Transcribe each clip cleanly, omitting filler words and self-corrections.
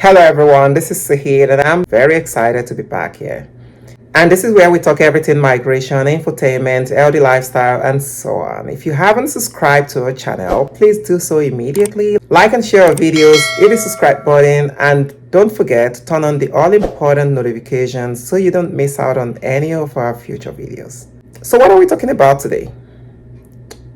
Hello everyone, this is Sahid and I'm very excited to be back here. And this is where we talk everything migration, infotainment, LD lifestyle, and so on. If you haven't subscribed to our channel, please do so immediately. Like and share our videos, hit the subscribe button, and don't forget to turn on the all important notifications so you don't miss out on any of our future videos. So what are we talking about today?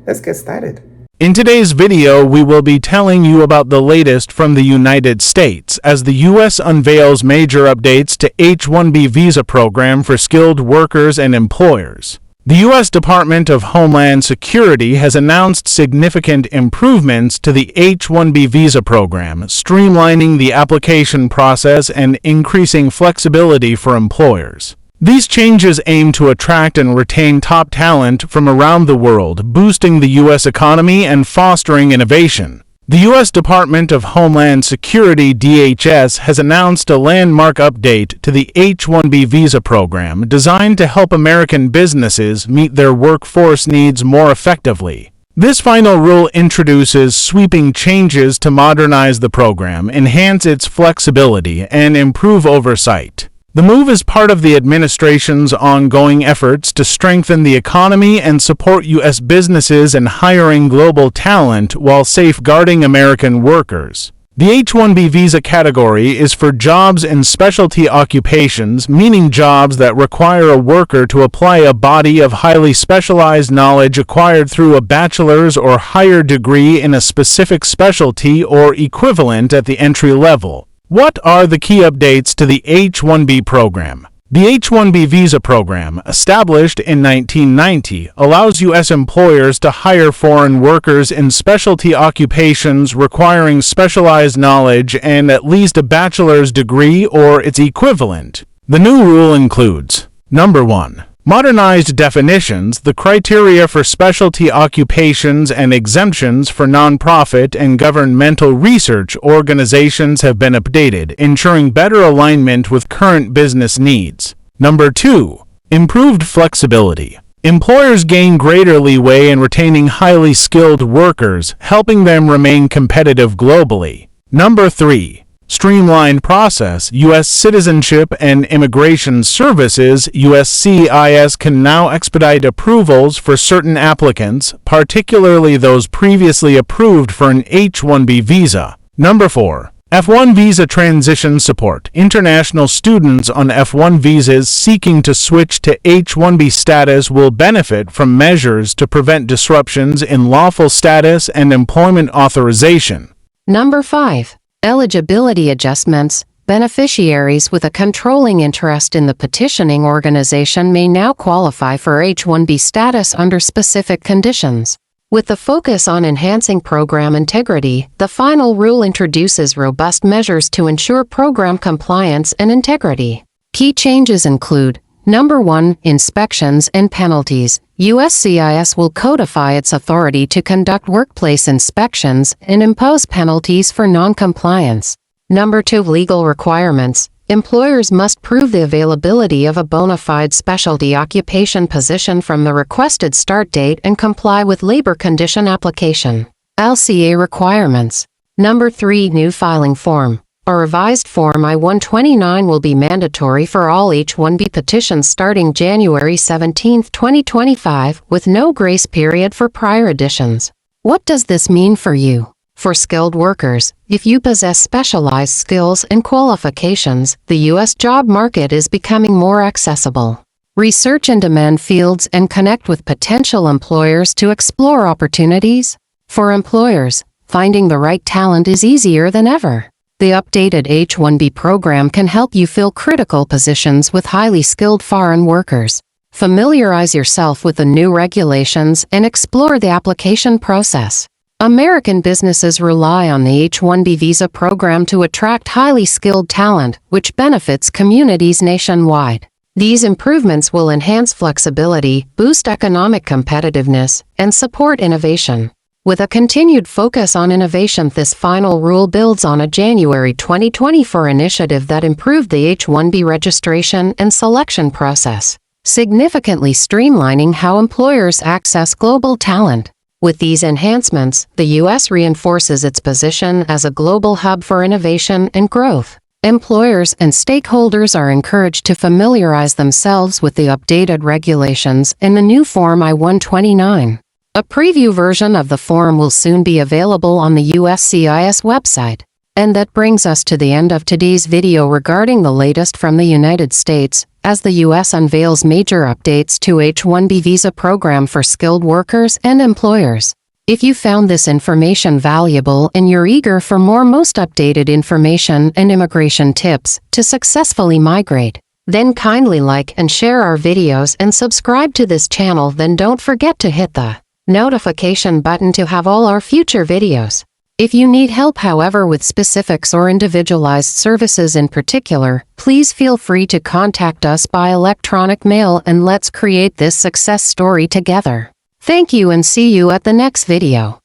Let's get started. In today's video, we will be telling you about the latest from the United States as the U.S. unveils major updates to H-1B visa program for skilled workers and employers. The U.S. Department of Homeland Security has announced significant improvements to the H-1B visa program, streamlining the application process and increasing flexibility for employers. These changes aim to attract and retain top talent from around the world, boosting the U.S. economy and fostering innovation. The U.S. Department of Homeland Security (DHS) has announced a landmark update to the H-1B visa program designed to help American businesses meet their workforce needs more effectively. This final rule introduces sweeping changes to modernize the program, enhance its flexibility, and improve oversight. The move is part of the administration's ongoing efforts to strengthen the economy and support U.S. businesses in hiring global talent while safeguarding American workers. The H-1B visa category is for jobs in specialty occupations, meaning jobs that require a worker to apply a body of highly specialized knowledge acquired through a bachelor's or higher degree in a specific specialty or equivalent at the entry level. What are the key updates to the H-1B program? The H-1B visa program, established in 1990, allows U.S. employers to hire foreign workers in specialty occupations requiring specialized knowledge and at least a bachelor's degree or its equivalent. The new rule includes: Number 1. Modernized definitions. The criteria for specialty occupations and exemptions for nonprofit and governmental research organizations have been updated, ensuring better alignment with current business needs. Number 2. Improved flexibility. Employers gain greater leeway in retaining highly skilled workers, helping them remain competitive globally. Number 3. Streamlined process. U.S. Citizenship and Immigration Services (USCIS) can now expedite approvals for certain applicants, particularly those previously approved for an H-1B visa. Number 4. F-1 visa transition support. International students on F-1 visas seeking to switch to H-1B status will benefit from measures to prevent disruptions in lawful status and employment authorization. Number 5. Eligibility adjustments. Beneficiaries with a controlling interest in the petitioning organization may now qualify for H-1B status under specific conditions. With the focus on enhancing program integrity, the final rule introduces robust measures to ensure program compliance and integrity. Key changes include: Number 1. Inspections and penalties. USCIS will codify its authority to conduct workplace inspections and impose penalties for non-compliance. Number 2. Legal requirements. Employers must prove the availability of a bona fide specialty occupation position from the requested start date and comply with labor condition application. LCA requirements. Number 3. New filing form. A revised Form I-129 will be mandatory for all H-1B petitions starting January 17, 2025, with no grace period for prior editions. What does this mean for you? For skilled workers, if you possess specialized skills and qualifications, the U.S. job market is becoming more accessible. Research and demand fields and connect with potential employers to explore opportunities. For employers, finding the right talent is easier than ever. The updated H-1B program can help you fill critical positions with highly skilled foreign workers. Familiarize yourself with the new regulations and explore the application process. American businesses rely on the H-1B visa program to attract highly skilled talent, which benefits communities nationwide. These improvements will enhance flexibility, boost economic competitiveness, and support innovation. With a continued focus on innovation, this final rule builds on a January 2024 initiative that improved the H-1B registration and selection process, significantly streamlining how employers access global talent. With these enhancements, the U.S. reinforces its position as a global hub for innovation and growth. Employers and stakeholders are encouraged to familiarize themselves with the updated regulations in the new Form I-129. A preview version of the form will soon be available on the USCIS website. And that brings us to the end of today's video regarding the latest from the United States, as the U.S. unveils major updates to H-1B visa program for skilled workers and employers. If you found this information valuable and you're eager for more most updated information and immigration tips to successfully migrate, then kindly like and share our videos and subscribe to this channel. Then don't forget to hit the notification button to have all our future videos. If you need help, however, with specifics or individualized services in particular, please feel free to contact us by electronic mail and let's create this success story together. Thank you and see you at the next video.